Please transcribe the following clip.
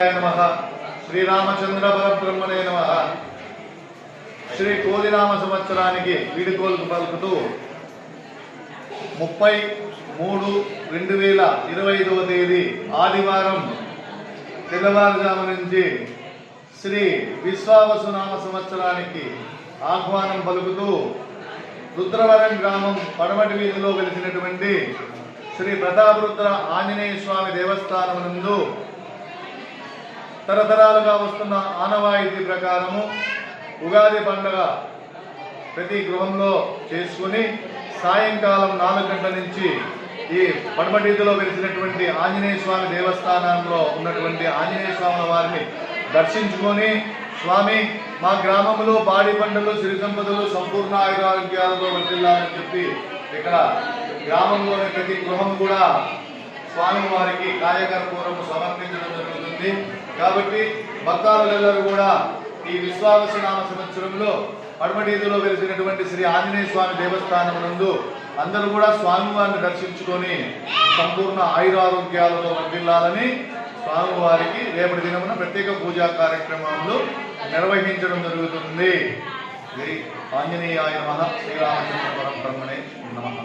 नमः श्रीरामचंद्र परब्रह्मणे नमः श्री कोदिनाम संवत्सरानिकी వీడుకోలు పలుకుతూ 30/3/2025వ తేదీ ఆదివారం తెల్లవారుజాము నుంచి శ్రీ విశ్వావసునామ సంవత్సరానికి ఆహ్వానం పలుకుతూ రుద్రవరం గ్రామం పడమటి వీధిలో వెలిసినటువంటి శ్రీ ప్రతాపరుద్ర ఆంజనేయ స్వామి దేవస్థానం నందు తరతరాలుగా వస్తున్న ఆనవాయితీ ప్రకారము ఉగాది పండుగ ప్రతి గృహంలో చేసుకుని సాయంకాలం 4 గంటల నుంచి ఈ పడమటిలో వెలిసినటువంటి ఆంజనేయ స్వామి దేవస్థానంలో ఉన్నటువంటి ఆంజనేయ స్వామి వారిని దర్శించుకొని స్వామి మా గ్రామంలో పాడి పంటలు సిరి సంపదలు సంపూర్ణ ఆయురారోగ్యాలతో వర్తిల్లాలని చెప్పి ఇక్కడ గ్రామంలోని ప్రతి గృహం కూడా స్వామి వారికి కాయకర్పూరము సమర్పించడం జరుగుతుంది। కాబట్టి భక్తాదులందరూ కూడా ఈ విశ్వావసునామ సంవత్సరంలో పడమటిలో వెలిసినటువంటి శ్రీ ఆంజనేయ స్వామి దేవస్థానం నందు అందరూ కూడా స్వామివారిని దర్శించుకొని సంపూర్ణ ఆయురారోగ్యాలతో వర్ధిల్లాలని స్వామివారికి రేపటి దినమున ప్రత్యేక పూజా కార్యక్రమాలు నిర్వహించడం జరుగుతుంది। శ్రీ ఆంజనేయాయ నమః శ్రీరామచంద్ర పరబ్రహ్మణే నమః।